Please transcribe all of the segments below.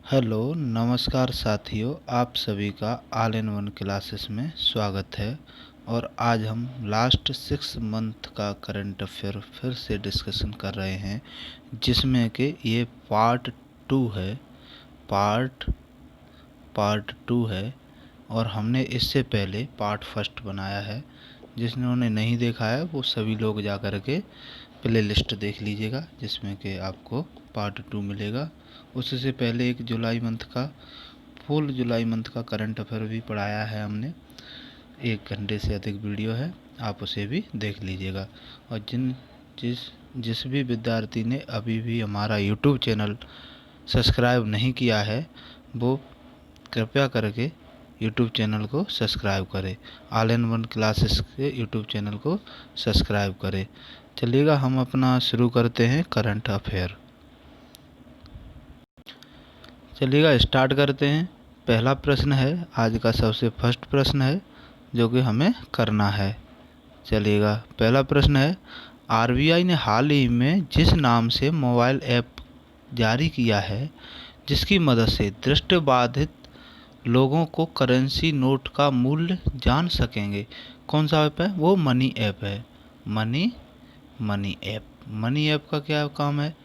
Hello नमस्कार साथियों, आप सभी का ऑल इन वन क्लासेस में स्वागत है। और आज हम लास्ट 6 मंथ का करंट अफेयर फिर से डिस्कशन कर रहे हैं, जिसमें कि ये पार्ट 2 है। पार्ट 2 है और हमने इससे पहले पार्ट फर्स्ट बनाया है। जिन्होंने नहीं देखा है वो सभी लोग जा कर के प्ले लिस्ट देख लीजिएगा, जिसमें कि आपको पार्ट 2 मिलेगा। उससे पहले एक फुल जुलाई मंथ का करंट अफेयर भी पढ़ाया है हमने। 1 घंटे से अधिक वीडियो है, आप उसे भी देख लीजिएगा। और जिस भी विद्यार्थी ने अभी भी हमारा यूट्यूब चैनल सब्सक्राइब नहीं किया है, वो कृपया करके यूट्यूब चैनल को सब्सक्राइब करें। ऑल इन वन क्लासेस के यूट्यूब चैनल को सब्सक्राइब करें। चलिएगा, हम अपना शुरू करते हैं करंट अफेयर। चलिएगा स्टार्ट करते हैं। पहला प्रश्न है, आज का सबसे फर्स्ट प्रश्न है जो कि हमें करना है। चलिएगा, पहला प्रश्न है, आरबीआई ने हाल ही में जिस नाम से मोबाइल ऐप जारी किया है, जिसकी मदद से दृष्टिबाधित लोगों को करेंसी नोट का मूल्य जान सकेंगे, कौन सा ऐप है? वो मनी ऐप है। मनी ऐप का क्या काम है?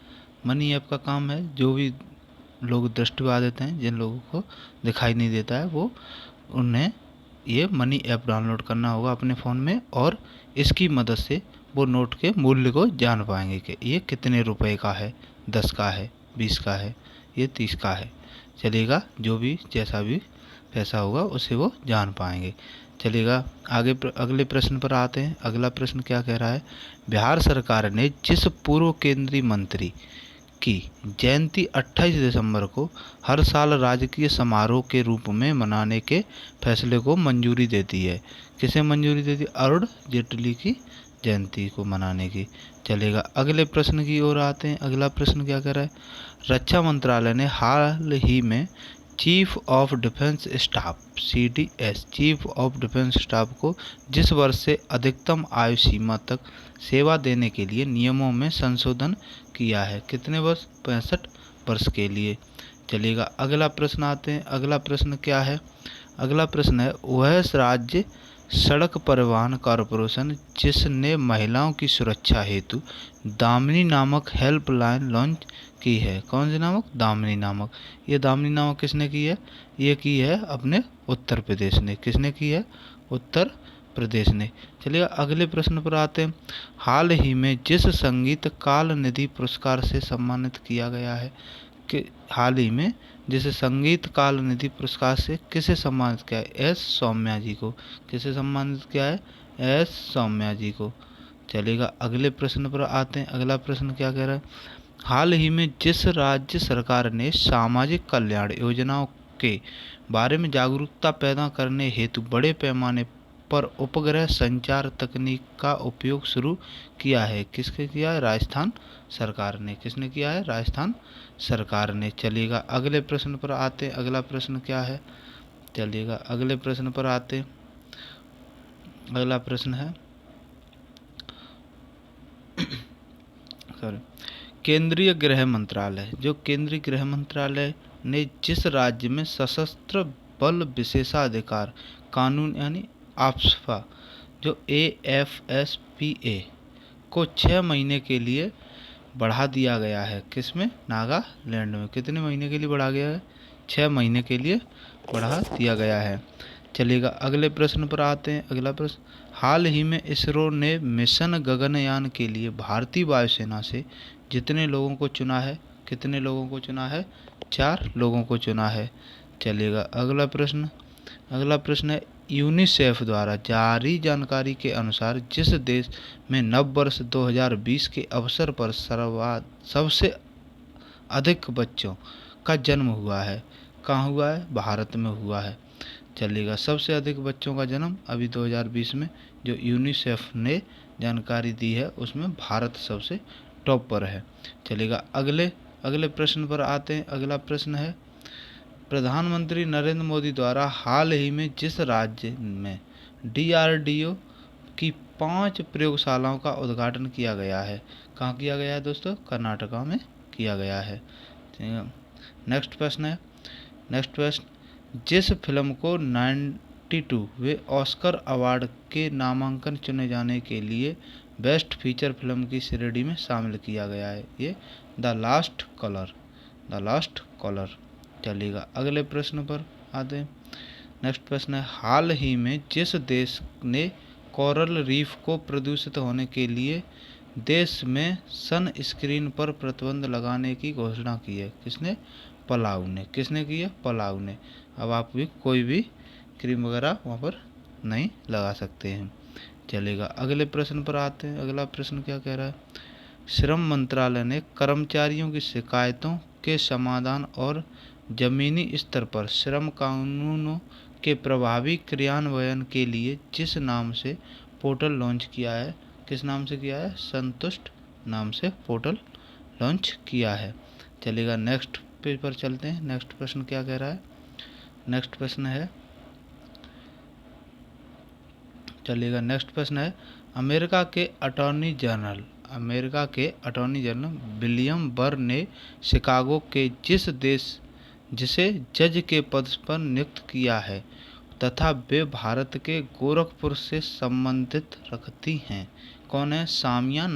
मनी ऐप का काम है, जो भी लोग दृष्टिबाधित हैं, जिन लोगों को दिखाई नहीं देता है, वो उन्हें ये मनी ऐप डाउनलोड करना होगा अपने फ़ोन में, और इसकी मदद से वो नोट के मूल्य को जान पाएंगे कि ये कितने रुपए का है, 10 का है, 20 का है, ये 30 का है। चलिएगा, जो भी जैसा भी पैसा होगा उसे वो जान पाएंगे। चलिएगा, अगले प्रश्न पर आते हैं। अगला प्रश्न क्या कह रहा है, बिहार सरकार ने जिस पूर्व केंद्रीय मंत्री की जयंती 28 दिसंबर को हर साल राजकीय समारोह के रूप में मनाने के फैसले को मंजूरी देती है, किसे मंजूरी देती है? अरुण जेटली की जयंती को मनाने की। चलेगा, अगले प्रश्न की ओर आते हैं। अगला प्रश्न क्या कर रहा है, रक्षा मंत्रालय ने हाल ही में chief of defence staff chief of defence staff को जिस वर्ष से अधिकतम आयु सीमा तक सेवा देने के लिए नियमों में संशोधन किया है, कितने वर्ष? 65 वर्ष के लिए। चलिएगा, अगला प्रश्न आते हैं। अगला प्रश्न क्या है? अगला प्रश्न है, वह राज्य सड़क परिवहन कॉरपोरेशन जिसने महिलाओं की सुरक्षा हेतु दामिनी नामक हेल्पलाइन लॉन्च की है, कौन सी नामक? दामिनी नामक। ये दामिनी नामक किसने की है? ये की है अपने उत्तर प्रदेश ने। किसने की है? उत्तर प्रदेश ने। चलिए अगले प्रश्न पर आते हैं। हाल ही में जिस संगीत काल निधि पुरस्कार से सम्मानित किया गया है, कि हाल ही में जिसे संगीत काल निधि पुरस्कार से किसे सम्मानित किया है? एस सौम्या जी को। किसे सम्मानित किया है? एस सौम्या जी को। चलेगा, अगले प्रश्न पर आते हैं। अगला प्रश्न क्या कह रहा है, हाल ही में जिस राज्य सरकार ने सामाजिक कल्याण योजनाओं के बारे में जागरूकता पैदा करने हेतु बड़े पैमाने पर उपग्रह संचार तकनीक का उपयोग शुरू किया है, किसने किया है? राजस्थान सरकार ने। किसने किया है? राजस्थान सरकार ने। चलिएगा, अगले प्रश्न पर आते हैं। अगला प्रश्न क्या है? चलिएगा, अगले प्रश्न पर आते हैं। अगला प्रश्न है सॉरी केंद्रीय गृह मंत्रालय, जो केंद्रीय गृह मंत्रालय ने जिस राज्य में सशस्त्र बल विशेषाधिकार कानून यानी आफ्स्पा जो AFSPA को 6 महीने के लिए बढ़ा दिया गया है, किसमें? नागालैंड में। कितने महीने के लिए बढ़ा गया है? 6 महीने के लिए बढ़ा दिया गया है। चलिएगा, अगले प्रश्न पर आते हैं। अगला प्रश्न, हाल ही में इसरो ने मिशन गगनयान के लिए भारतीय वायुसेना से जितने लोगों को चुना है, कितने लोगों को चुना है? 4 लोगों को चुना है। चलिएगा, अगला प्रश्न है, यूनिसेफ द्वारा जारी जानकारी के अनुसार जिस देश में नव वर्ष 2020 के अवसर पर सबसे अधिक बच्चों का जन्म हुआ है, कहाँ हुआ है? भारत में हुआ है। चलिएगा, सबसे अधिक बच्चों का जन्म अभी 2020 में जो यूनिसेफ ने जानकारी दी है, उसमें भारत सबसे टॉप पर है। चलिएगा, अगले प्रश्न पर आते हैं। अगला प्रश्न है, प्रधानमंत्री नरेंद्र मोदी द्वारा हाल ही में जिस राज्य में DRDO की 5 प्रयोगशालाओं का उद्घाटन किया गया है, कहाँ किया गया है दोस्तों? कर्नाटका में किया गया है। नेक्स्ट प्रश्न है, नेक्स्ट प्रश्न, जिस फिल्म को 92वें ऑस्कर अवार्ड के नामांकन चुने जाने के लिए बेस्ट फीचर फिल्म की श्रेणी में शामिल किया गया है, ये द लास्ट कॉलर। चलिएगा अगले प्रश्न पर आते हैं। नेक्स्ट प्रश्न है, हाल ही में जिस देश ने कोरल रीफ को प्रदूषित होने के लिए देश में सन स्क्रीन पर प्रतिबंध लगाने की घोषणा की है, किसने? पलाऊ ने। किसने की है? पलाऊ ने। अब आप भी कोई भी क्रीम वगैरह वहाँ पर नहीं लगा सकते हैं। चलेगा अगले प्रश्न पर आते हैं। अगला प्रश्न क्या कह रहा है, श्रम मंत्रालय ने कर्मचारियों की शिकायतों के समाधान और जमीनी स्तर पर श्रम कानूनों के प्रभावी क्रियान्वयन के लिए जिस नाम से पोर्टल लॉन्च किया है, किस नाम से किया है? संतुष्ट नाम से पोर्टल लॉन्च किया है। चलिएगा नेक्स्ट पेज पर चलते हैं। नेक्स्ट प्रश्न क्या कह रहा है? नेक्स्ट प्रश्न है, चलिएगा नेक्स्ट प्रश्न है, अमेरिका के अटॉर्नी जनरल विलियम बर ने शिकागो के जिसे जज के पद पर नियुक्त किया है तथा वे भारत के गोरखपुर से संबंधित रखती हैं, कौन है? सामिया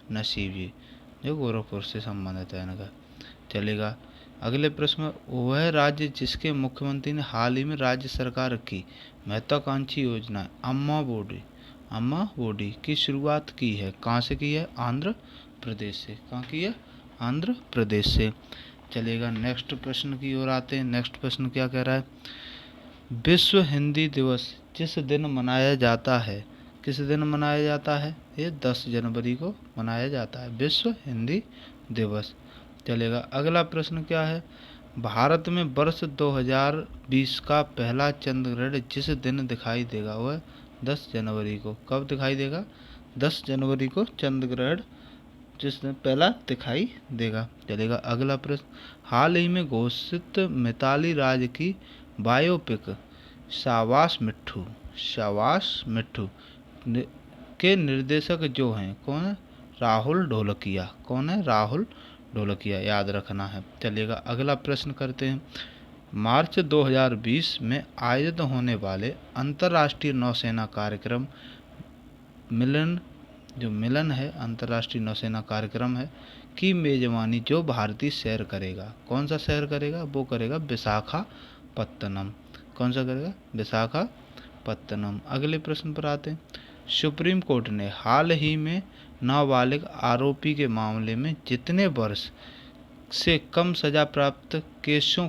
नसीब जी, जो गोरखपुर से संबंधित है इनका। चलेगा अगले प्रश्न में, वह राज्य जिसके मुख्यमंत्री ने हाल ही में राज्य सरकार की महत्वाकांक्षी योजना अम्मा बोडी की शुरुआत की है, कहाँ से की है? आंध्र प्रदेश से। कहाँ की है? आंध्र प्रदेश से। चलेगा नेक्स्ट प्रश्न की ओर आते हैं। नेक्स्ट प्रश्न क्या कह रहा है, विश्व हिंदी दिवस जिस दिन मनाया जाता है, किस दिन मनाया जाता है? ये 10 जनवरी को मनाया जाता है विश्व हिंदी दिवस। चलेगा अगला प्रश्न क्या है, भारत में वर्ष 2020 का पहला चंद्र ग्रहण जिस दिन दिखाई देगा वह 10 जनवरी को। कब दिखाई देगा? 10 जनवरी को चंद्र ग्रहण जिस दिन पहला दिखाई देगा। चलेगा अगला प्रश्न, हाल ही में घोषित मिताली राज की बायोपिक शाबाश मिट्ठू के निर्देशक जो हैं, कौन है? राहुल ढोलकिया। कौन है? राहुल ढोलकिया, याद रखना है। चलिएगा अगला प्रश्न करते हैं, मार्च 2020 में आयोजित होने वाले अंतर्राष्ट्रीय नौसेना कार्यक्रम मिलन है, अंतर्राष्ट्रीय नौसेना कार्यक्रम है की मेजबानी जो भारतीय शहर करेगा, कौन सा शहर करेगा? वो करेगा विशाखापत्तनम। कौन सा करेगा? विशाखापत्तनम। अगले प्रश्न पर आते हैं, सुप्रीम कोर्ट ने हाल ही में नाबालिग आरोपी के मामले में जितने वर्ष से कम सजा प्राप्त केसों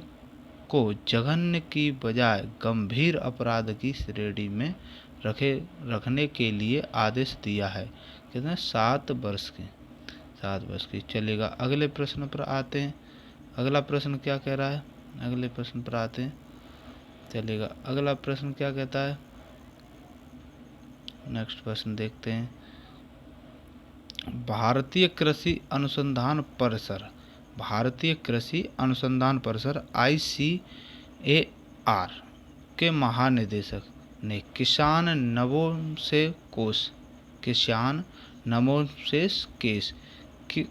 को जघन्य की बजाय गंभीर अपराध की श्रेणी में रखने के लिए आदेश दिया है, कितने? 7 वर्ष की। चलेगा अगले प्रश्न पर आते हैं। अगला प्रश्न क्या कह रहा है? अगले प्रश्न पर आते हैं। चलेगा अगला प्रश्न क्या कहता है? नेक्स्ट प्रश्न देखते हैं, भारतीय कृषि अनुसंधान परिषद ICAR के महानिदेशक ने किसान नवोन्मेष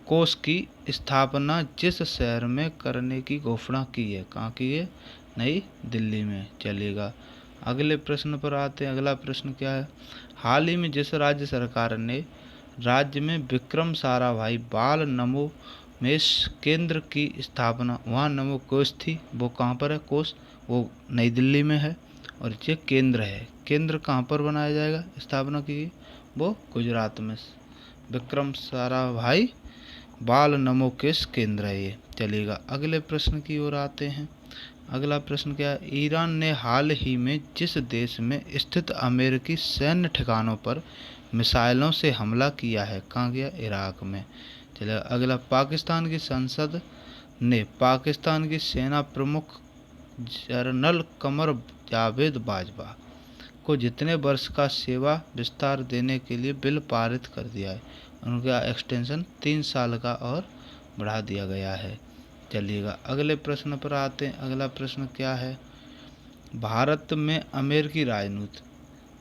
कोष की स्थापना जिस शहर में करने की घोषणा की है, कहाँ की है? नई दिल्ली में। चलेगा अगले प्रश्न पर आते हैं। अगला प्रश्न क्या है, हाल ही में जिस राज्य सरकार ने राज्य में विक्रम साराभाई बाल नवोन्मेष केंद्र की स्थापना, वहाँ नवो कोष थी, वो कहाँ पर है? कोष वो नई दिल्ली में है, और ये केंद्र है। केंद्र कहाँ पर बनाया जाएगा? स्थापना की वो गुजरात में, विक्रम साराभाई बाल नवोन्मेष केंद्र है ये। चलेगा अगले प्रश्न की ओर आते हैं। अगला प्रश्न क्या है, ईरान ने हाल ही में जिस देश में स्थित अमेरिकी सैन्य ठिकानों पर मिसाइलों से हमला किया है, कहाँ किया? इराक में। चलिए अगला, पाकिस्तान की संसद ने पाकिस्तान की सेना प्रमुख जनरल कमर जावेद बाजवा को जितने वर्ष का सेवा विस्तार देने के लिए बिल पारित कर दिया है, उनका एक्सटेंशन 3 साल का और बढ़ा दिया गया है। चलिएगा अगले प्रश्न पर आते हैं। अगला प्रश्न क्या है, भारत में अमेरिकी राजदूत,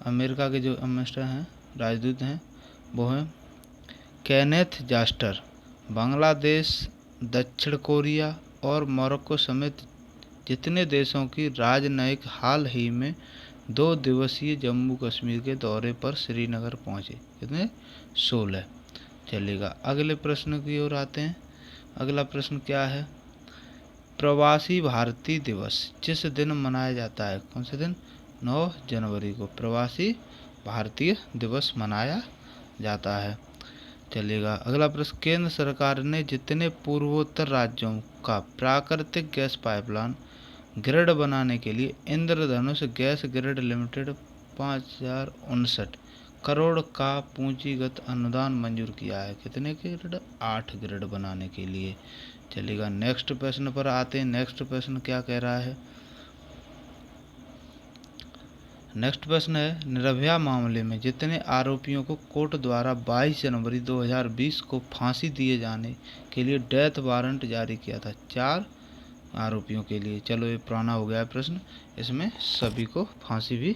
अमेरिका के जो एम्बेसडर हैं, राजदूत हैं, वो हैं केनेथ जास्टर, बांग्लादेश, दक्षिण कोरिया और मोरक्को समेत जितने देशों की राजनयिक हाल ही में 2 दिवसीय जम्मू कश्मीर के दौरे पर श्रीनगर पहुंचे? कितने? 16। चलेगा, अगले प्रश्न की ओर आते हैं। अगला प्रश्न क्या है? प्रवासी भारतीय दिवस जिस दिन मनाया जाता है, कौन से दिन? 9 जनवरी को प्रवासी भारतीय दिवस मनाया जाता है। चलेगा, अगला प्रश्न, केंद्र सरकार ने जितने पूर्वोत्तर राज्यों का प्राकृतिक गैस पाइपलाइन ग्रिड बनाने के लिए इंद्रधनुष गैस ग्रिड लिमिटेड 5059 करोड़ का पूंजीगत अनुदान मंजूर किया है? कितने ग्रिड? 8 ग्रिड बनाने के लिए। चलेगा, नेक्स्ट प्रश्न पर आते हैं। नेक्स्ट प्रश्न क्या कह रहा है? नेक्स्ट प्रश्न है, निर्भया मामले में जितने आरोपियों को कोर्ट द्वारा 22 जनवरी 2020 को फांसी दिए जाने के लिए डेथ वारंट जारी किया था? 4 आरोपियों के लिए। चलो, ये पुराना हो गया प्रश्न, इसमें सभी को फांसी भी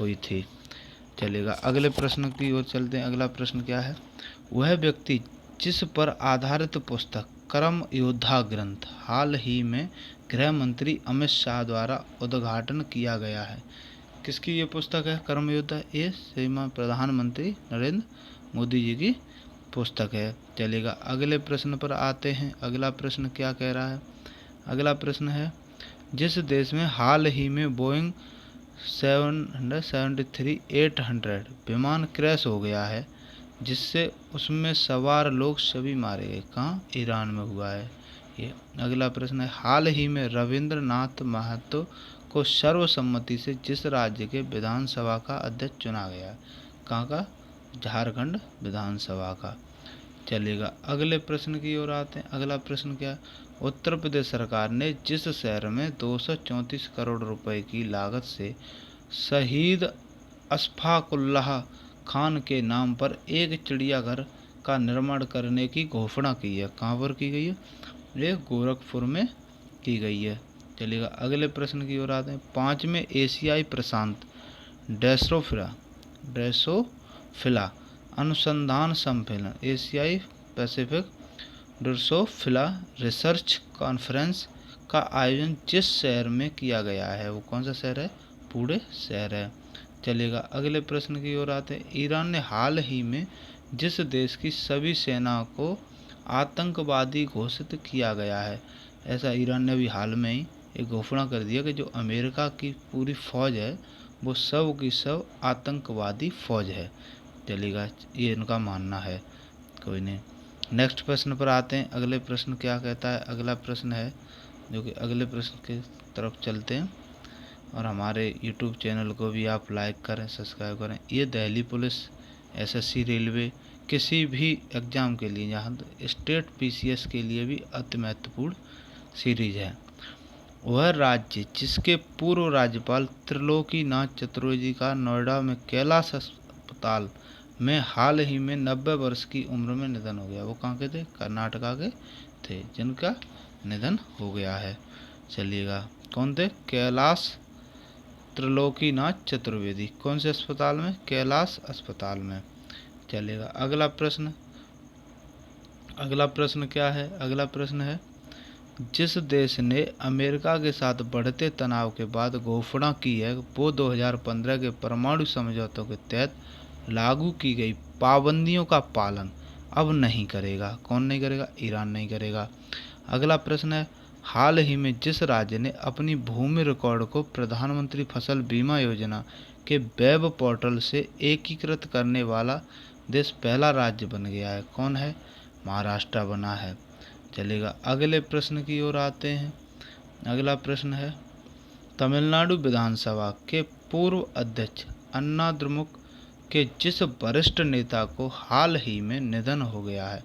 हुई थी। चलेगा, अगले प्रश्न की ओर चलते हैं। अगला प्रश्न क्या है? वह व्यक्ति जिस पर आधारित पुस्तक कर्म योद्धा ग्रंथ हाल ही में गृह मंत्री अमित शाह द्वारा उद्घाटन किया गया है, किसकी ये पुस्तक है? कर्म योद्धा। ये श्रीमान प्रधानमंत्री नरेंद्र मोदी जी की पुस्तक है। चलेगा, अगले प्रश्न पर आते हैं। अगला प्रश्न क्या कह रहा है? अगला प्रश्न है, जिस देश में हाल ही में बोइंग 773-800 विमान क्रैश हो गया है जिससे उसमें सवार लोग सभी मारे गए, कहाँ? ईरान में हुआ है ये। अगला प्रश्न है, हाल ही में रविंद्रनाथ महतो को सर्वसम्मति से जिस राज्य के विधानसभा का अध्यक्ष चुना गया, कहाँ का? झारखंड विधानसभा का। चलेगा, अगले प्रश्न की ओर आते हैं। अगला प्रश्न क्या? उत्तर प्रदेश सरकार ने जिस शहर में 234 करोड़ रुपए की लागत से शहीद अशफाकुल्लाह खान के नाम पर एक चिड़ियाघर का निर्माण करने की घोषणा की है, कहाँ पर की गई है? ये गोरखपुर में की गई है। चलिएगा, अगले प्रश्न की ओर आते हैं। 5वें एशियाई प्रशांत ड्रोसोफिला अनुसंधान सम्मेलन एशियाई पैसिफिक ड्रोसोफिला रिसर्च कॉन्फ्रेंस का आयोजन जिस शहर में किया गया है, वो कौन सा शहर है? पुणे शहर है। चलेगा, अगले प्रश्न की ओर आते हैं। ईरान ने हाल ही में जिस देश की सभी सेना को आतंकवादी घोषित किया गया है, ऐसा ईरान ने अभी हाल में ही एक घोषणा कर दिया कि जो अमेरिका की पूरी फौज है वो सब की सब आतंकवादी फौज है। चलेगा, ये इनका मानना है, कोई नहीं। नेक्स्ट प्रश्न पर आते हैं। अगले प्रश्न क्या कहता है? अगला प्रश्न है जो कि अगले प्रश्न की तरफ चलते हैं, और हमारे यूट्यूब चैनल को भी आप लाइक करें, सब्सक्राइब करें। ये दिल्ली पुलिस, एसएससी, रेलवे, किसी भी एग्ज़ाम के लिए, यहाँ स्टेट पीसीएस के लिए भी अति महत्वपूर्ण सीरीज है। वह राज्य जिसके पूर्व राज्यपाल त्रिलोकीनाथ चतुर्वेदी का नोएडा में कैलाश अस्पताल में हाल ही में 90 वर्ष की उम्र में निधन हो गया, वो कहाँ के थे? कर्नाटका के थे, जिनका निधन हो गया है। चलिएगा, कौन थे? कैलाश त्रिलोकीनाथ चतुर्वेदी। कौन से अस्पताल में? कैलाश अस्पताल में। चलेगा, अगला प्रश्न क्या है? अगला प्रश्न है, जिस देश ने अमेरिका के साथ बढ़ते तनाव के बाद घोषणा की है वो 2015 के परमाणु समझौतों के तहत लागू की गई पाबंदियों का पालन अब नहीं करेगा, कौन नहीं करेगा? ईरान नहीं करेगा। अगला प्रश्न है, हाल ही में जिस राज्य ने अपनी भूमि रिकॉर्ड को प्रधानमंत्री फसल बीमा योजना के वेब पोर्टल से एकीकृत करने वाला देश पहला राज्य बन गया है, कौन है? महाराष्ट्र बना है। चलेगा, अगले प्रश्न की ओर आते हैं। अगला प्रश्न है, तमिलनाडु विधानसभा के पूर्व अध्यक्ष अन्ना द्रमुक के जिस वरिष्ठ नेता को हाल ही में निधन हो गया है,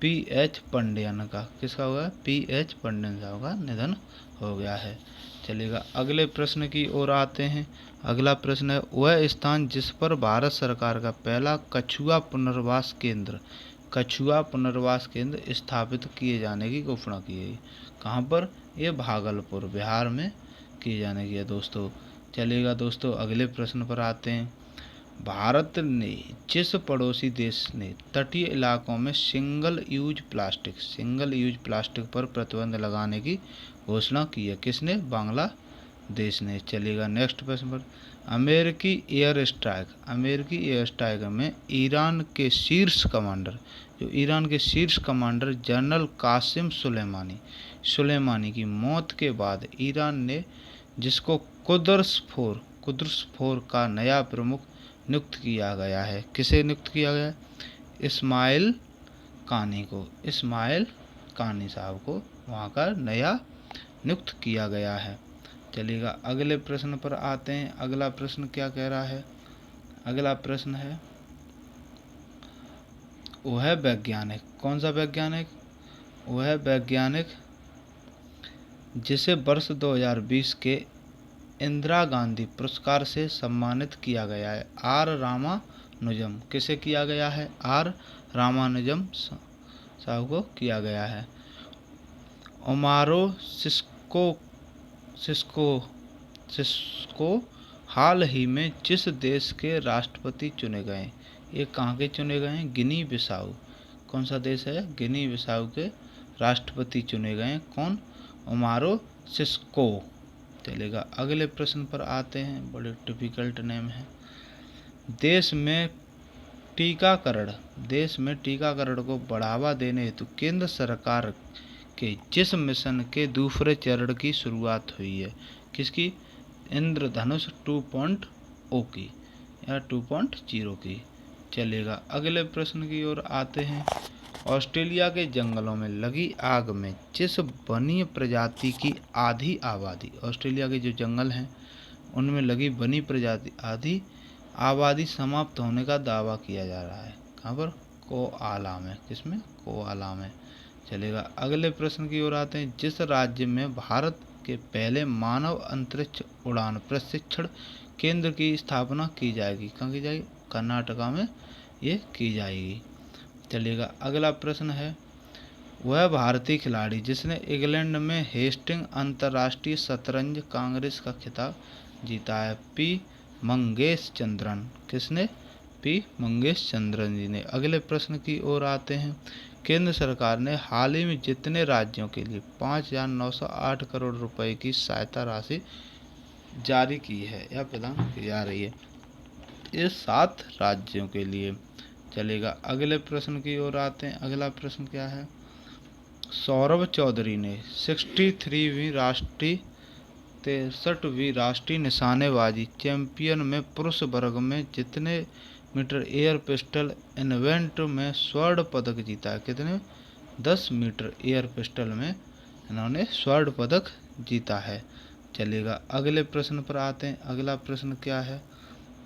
पीएच पंडियन का, किसका हुआ? पीएच पंडियन साहब का निधन हो गया है। चलिएगा, अगले प्रश्न की ओर आते हैं। अगला प्रश्न है, वह स्थान जिस पर भारत सरकार का पहला कछुआ पुनर्वास केंद्र स्थापित किए जाने की घोषणा की गई, कहाँ पर? ये भागलपुर, बिहार में किए जाने की है दोस्तों। चलिएगा दोस्तों, अगले प्रश्न पर आते हैं। भारत ने जिस पड़ोसी देश ने तटीय इलाकों में सिंगल यूज प्लास्टिक पर प्रतिबंध लगाने की घोषणा की है, किसने? बांग्लादेश ने। चलेगा नेक्स्ट प्रश्न पर। अमेरिकी एयर स्ट्राइक में ईरान के शीर्ष कमांडर जनरल कासिम सुलेमानी की मौत के बाद ईरान ने जिसको कुद्स 4 का नया प्रमुख नियुक्त किया गया है, किसे नियुक्त किया गया है? इस्माइल कानी साहब को वहाँ का नया नियुक्त किया गया है। चलिएगा अगले प्रश्न पर आते हैं। अगला प्रश्न क्या कह रहा है? अगला प्रश्न है वो है वैज्ञानिक। कौन सा वैज्ञानिक? वो है वैज्ञानिक जिसे वर्ष 2020 के इंदिरा गांधी पुरस्कार से सम्मानित किया गया है, आर रामानुजम। किसे किया गया है? आर रामानुजम साहब को किया गया है। ओमारो सिस्को हाल ही में जिस देश के राष्ट्रपति चुने गए, ये कहाँ के चुने गए हैं? गिनी बिसाऊ। कौन सा देश है? गिनी बिसाऊ के राष्ट्रपति चुने गए। कौन? ओमारो सिस्को। चलेगा अगले प्रश्न पर आते हैं। बड़े डिफिकल्ट नेम है। देश में टीकाकरण को बढ़ावा देने हेतु केंद्र सरकार के जिस मिशन के दूसरे चरण की शुरुआत हुई है, किसकी? इंद्रधनुष 2.0 की या 2.0 की। चलेगा अगले प्रश्न की ओर आते हैं। ऑस्ट्रेलिया के जंगलों में लगी आग में जिस वन्य प्रजाति की आधी आबादी, ऑस्ट्रेलिया के जो जंगल हैं उनमें लगी वन्य प्रजाति आधी आबादी समाप्त होने का दावा किया जा रहा है, कहाँ पर? कोआला में। किसमें? कोआला में। चलेगा अगले प्रश्न की ओर आते हैं। जिस राज्य में भारत के पहले मानव अंतरिक्ष उड़ान प्रशिक्षण केंद्र की स्थापना की जाएगी, कहाँ की जाएगी? कर्नाटका में ये की जाएगी। चलिएगा अगला प्रश्न है। वह भारतीय खिलाड़ी जिसने इंग्लैंड में हेस्टिंग्स अंतर्राष्ट्रीय शतरंज कांग्रेस का खिताब जीता है, पी मंगेश चंद्रन। किसने? पी मंगेश चंद्रन जी ने। अगले प्रश्न की ओर आते हैं। केंद्र सरकार ने हाल ही में जितने राज्यों के लिए 5,908 करोड़ रुपए की सहायता राशि जारी की है या प्रदान की जा रही है, ये 7 राज्यों के लिए। चलेगा अगले प्रश्न की ओर आते हैं। अगला प्रश्न क्या है? सौरभ चौधरी ने 63वीं राष्ट्रीय निशानेबाजी चैंपियन में पुरुष वर्ग में जितने मीटर एयर पिस्टल इवेंट में स्वर्ण पदक जीता है, कितने? 10 मीटर एयर पिस्टल में इन्होंने स्वर्ण पदक जीता है। चलेगा अगले प्रश्न पर आते हैं। अगला प्रश्न क्या है?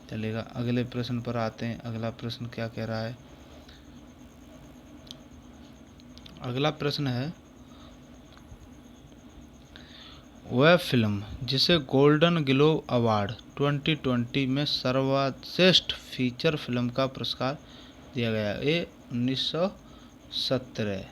चलेगा अगले प्रश्न पर आते हैं। अगला प्रश्न क्या कह रहा है? अगला प्रश्न है। वह फिल्म जिसे गोल्डन ग्लोब अवार्ड 2020 में सर्वश्रेष्ठ फीचर फिल्म का पुरस्कार दिया गया, ये 1917।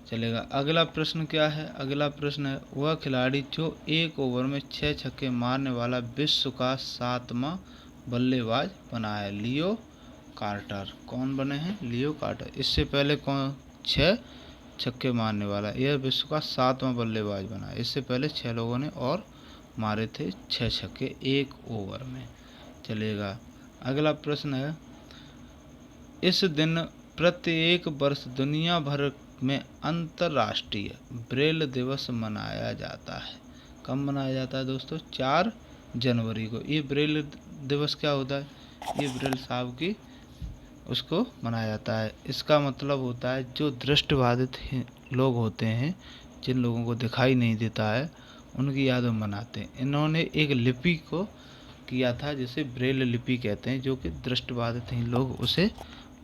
चलेगा अगला प्रश्न क्या है? अगला प्रश्न है। वह खिलाड़ी जो एक ओवर में 6 छक्के मारने वाला विश्व का 7वां बल्लेबाज बना है, लियो कार्टर। कौन बने हैं? लियो कार्टर। इससे पहले कौन 6 छक्के मारने वाला, यह विश्व का 7वां बल्लेबाज बना है। इससे पहले 6 लोगों ने और मारे थे 6 छक्के एक ओवर में। चलेगा अगला प्रश्न है। इस दिन प्रत्येक वर्ष दुनिया भर में अंतर्राष्ट्रीय ब्रेल दिवस मनाया जाता है। कब मनाया जाता है दोस्तों? 4 जनवरी को। ये ब्रेल दिवस क्या होता है? ये ब्रेल साहब की उसको मनाया जाता है। इसका मतलब होता है जो दृष्टिबाधित लोग होते हैं, जिन लोगों को दिखाई नहीं देता है, उनकी याद में मनाते हैं। इन्होंने एक लिपि को किया था जिसे ब्रेल लिपि कहते हैं, जो कि दृष्टिबाधित ही लोग उसे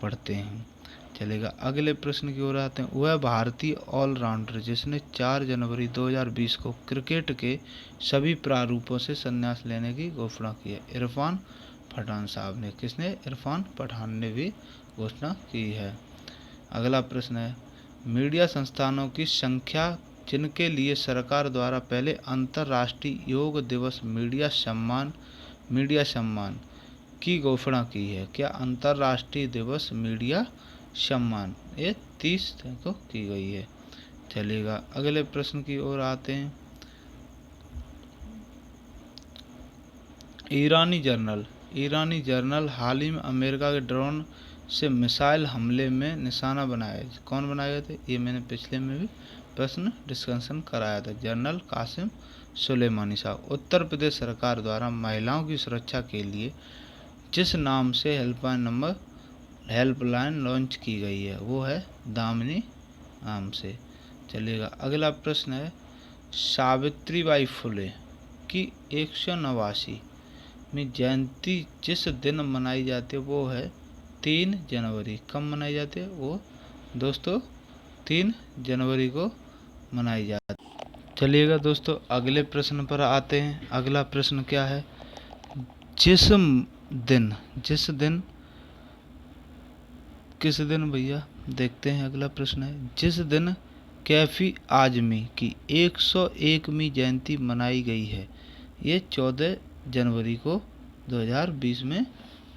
पढ़ते हैं। चलेगा अगले प्रश्न की ओर आते हैं। वह भारतीय ऑलराउंडर जिसने 4 जनवरी 2020 को क्रिकेट के सभी प्रारूपों से संन्यास लेने की घोषणा की है, इरफान पठान साहब ने। किसने? इरफान पठान ने भी घोषणा की है। अगला प्रश्न है। मीडिया संस्थानों की संख्या जिनके लिए सरकार द्वारा पहले अंतर्राष्ट्रीय योग दिवस मीडिया सम्मान की घोषणा की है? क्या अंतर्राष्ट्रीय दिवस मीडिया सम्मान ये 30 को की गई है। चलिएगा अगले प्रश्न की ओर आते हैं। ईरानी जर्नल हाल ही में अमेरिका के ड्रोन से मिसाइल हमले में निशाना बनाया। कौन बनाए गए थे? ये मैंने पिछले में भी प्रश्न डिस्कशन कराया था। जनरल कासिम सुलेमानी साहब। उत्तर प्रदेश सरकार द्वारा महिलाओं की सुरक्षा के लिए जिस नाम से हेल्पलाइन लॉन्च की गई है वो है दामिनी नाम से। चलिएगा अगला प्रश्न है, सावित्रीबाई फुले की 189वीं में जयंती जिस दिन मनाई जाती है वो है 3 जनवरी। कब मनाई जाती है? वो दोस्तों 3 जनवरी को मनाई जाती है। चलिएगा दोस्तों अगले प्रश्न पर आते हैं। अगला प्रश्न क्या है, जिस दिन किस दिन भैया देखते हैं। अगला प्रश्न है, जिस दिन कैफी आजमी की 101वीं जयंती मनाई गई है ये 14 जनवरी को 2020 में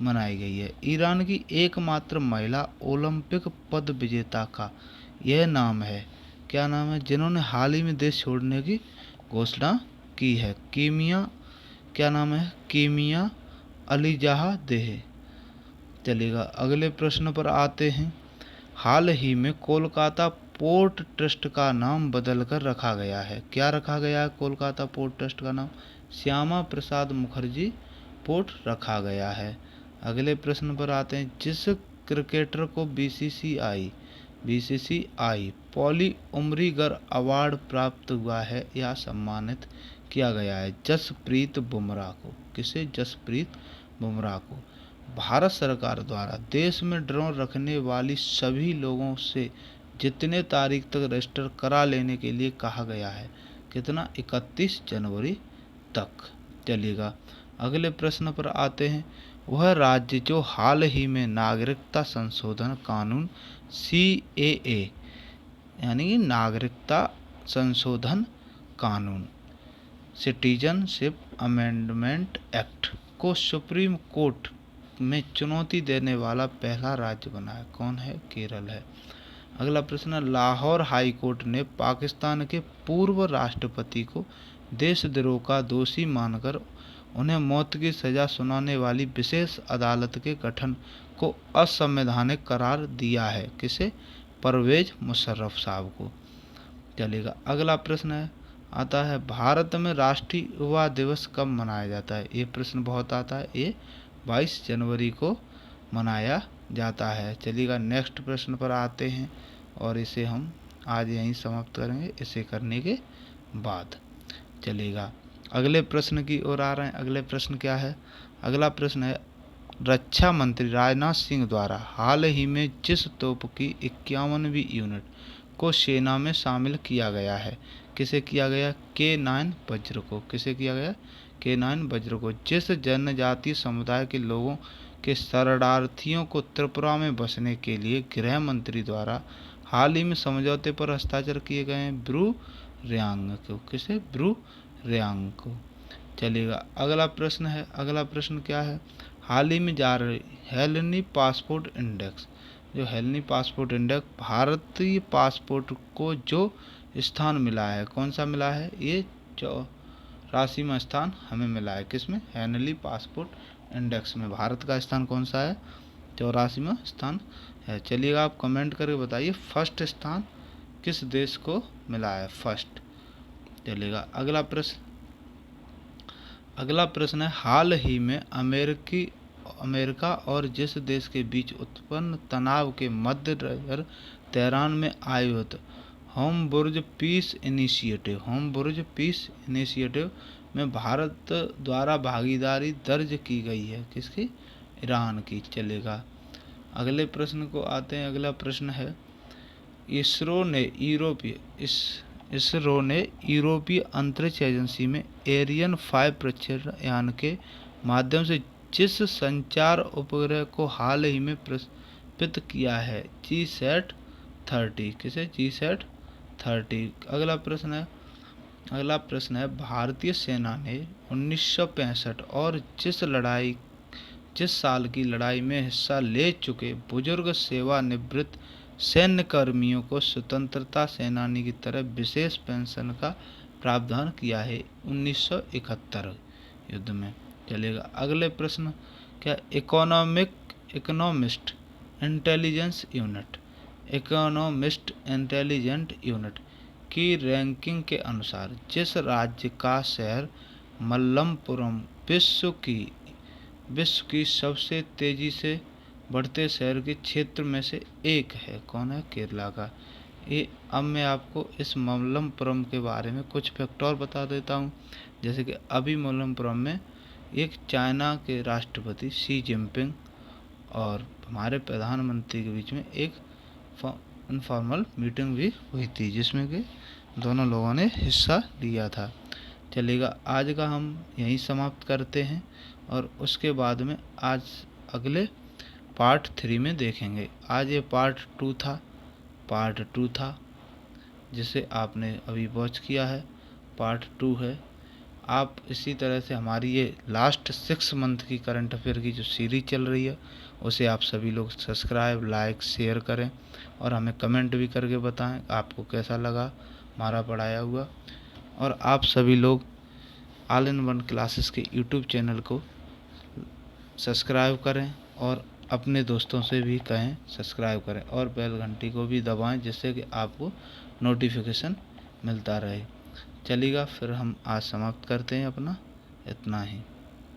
मनाई गई है। ईरान की एकमात्र महिला ओलंपिक पद विजेता का यह नाम है। क्या नाम है? जिन्होंने हाल ही में देश छोड़ने की घोषणा की है। क्या नाम है? कीमिया अलीजादेह। चलिएगा अगले प्रश्न पर आते हैं। हाल ही में कोलकाता पोर्ट ट्रस्ट का नाम बदलकर रखा गया है। क्या रखा गया है? कोलकाता पोर्ट ट्रस्ट का नाम श्यामा प्रसाद मुखर्जी पोर्ट रखा गया है। अगले प्रश्न पर आते हैं। जिस क्रिकेटर को बीसीसीआई पॉली उमरीगर अवार्ड प्राप्त हुआ है या सम्मानित किया गया है? जसप्रीत बुमराह को। किसे? जसप्रीत बुमराह को। भारत सरकार द्वारा देश में ड्रोन रखने वाली सभी लोगों से जितने तारीख तक रजिस्टर करा लेने के लिए कहा गया है। कितना? 31 जनवरी तक। चलिएगा अगले प्रश्न पर आते हैं। वह राज्य जो हाल ही में नागरिकता संशोधन कानून CAA यानी कि नागरिकता संशोधन कानून सिटीजनशिप अमेंडमेंट एक्ट को सुप्रीम कोर्ट में चुनौती देने वाला पहला राज्य बना है। कौन है? केरल है। अगला प्रश्न, लाहौर हाई कोर्ट ने पाकिस्तान के पूर्व राष्ट्रपति को देशद्रोह का दोषी मानकर उन्हें मौत की सजा सुनाने वाली विशेष अदालत के गठन को असंवैधानिक करार दिया है। किसे? परवेज मुशर्रफ साहब को। चलेगा अगला प्रश्न आता है, भारत में राष्ट्रीय युवा दिवस कब मनाया जाता है? ये प्रश्न बहुत आता है। ये 22 जनवरी को मनाया जाता है। चलिएगा नेक्स्ट प्रश्न पर आते हैं और इसे हम आज यहीं समाप्त करेंगे इसे करने के बाद। चलिएगा अगले प्रश्न की ओर आ रहे हैं। अगले प्रश्न क्या है? अगला प्रश्न है, रक्षा मंत्री राजनाथ सिंह द्वारा हाल ही में जिस तोप की 51वीं यूनिट को सेना में शामिल किया गया है, किसे किया गया? K9 वज्र को। किसे किया गया? K9 वज्र को। जिस जनजातीय समुदाय के लोगों के शरणार्थियों को त्रिपुरा में बसने के लिए गृह मंत्री द्वारा हाल ही में समझौते पर हस्ताक्षर किए गए हैं, ब्रू रियांग को। किसे? ब्रू रियांग को। चलिएगा अगला प्रश्न है। अगला प्रश्न क्या है? हाल ही में जारी हेलेनी पासपोर्ट इंडेक्स, जो हेलेनी पासपोर्ट इंडेक्स भारतीय पासपोर्ट को जो स्थान मिला है, कौन सा मिला है? ये 84वां स्थान हमें मिला है। किसमें? हेलेनी पासपोर्ट इंडेक्स में भारत का स्थान कौन सा है? 84वां स्थान है। चलिएगा आप कमेंट करके बताइए फर्स्ट स्थान किस देश को मिला है? फर्स्ट। चलिएगा अगला प्रश्न है, हाल ही में अमेरिका और जिस देश के बीच उत्पन्न तनाव के मध्य तेहरान में आयोजित होमबुर्ज पीस इनिशिएटिव में भारत द्वारा भागीदारी दर्ज की गई है। किसकी? ईरान की। चलेगा अगले प्रश्न को आते हैं। अगला प्रश्न है, इसरो ने यूरोपीय अंतरिक्ष एजेंसी में एरियन 5 प्रक्षेपण के माध्यम से जिस संचार उपग्रह को हाल ही में प्रक्षेपित किया है, GSAT-30। किसे? GSAT 30। अगला प्रश्न है भारतीय सेना ने 1965 और जिस साल की लड़ाई में हिस्सा ले चुके बुजुर्ग सेवानिवृत्त सैन्य कर्मियों को स्वतंत्रता सेनानी की तरह विशेष पेंशन का प्रावधान किया है? 1971 युद्ध में। चलेगा अगले प्रश्न, क्या इकोनॉमिस्ट इंटेलिजेंट यूनिट की रैंकिंग के अनुसार जिस राज्य का शहर मल्लपुरम विश्व की सबसे तेजी से बढ़ते शहर के क्षेत्र में से एक है? कौन है? केरला का। ये अब मैं आपको इस मल्लपुरम के बारे में कुछ फैक्ट और बता देता हूँ। जैसे कि अभी मल्लपुरम में एक चाइना के राष्ट्रपति शी जिनपिंग और हमारे प्रधानमंत्री के बीच में एक इनफॉर्मल मीटिंग भी हुई थी, जिसमें कि दोनों लोगों ने हिस्सा लिया था। चलेगा आज का हम यहीं समाप्त करते हैं और उसके बाद में आज अगले पार्ट 3 में देखेंगे। आज ये पार्ट 2 था जिसे आपने अभी वॉच किया है। पार्ट 2 है। आप इसी तरह से हमारी ये लास्ट 6 मंथ की करंट अफेयर की जो सीरीज चल रही है उसे आप सभी लोग सब्सक्राइब, लाइक, शेयर करें और हमें कमेंट भी करके बताएं आपको कैसा लगा हमारा पढ़ाया हुआ। और आप सभी लोग ऑल इन वन क्लासेस के यूट्यूब चैनल को सब्सक्राइब करें और अपने दोस्तों से भी कहें सब्सक्राइब करें और बेल घंटी को भी दबाएं, जिससे कि आपको नोटिफिकेशन मिलता रहे। चलिएगा फिर हम आज समाप्त करते हैं अपना, इतना ही।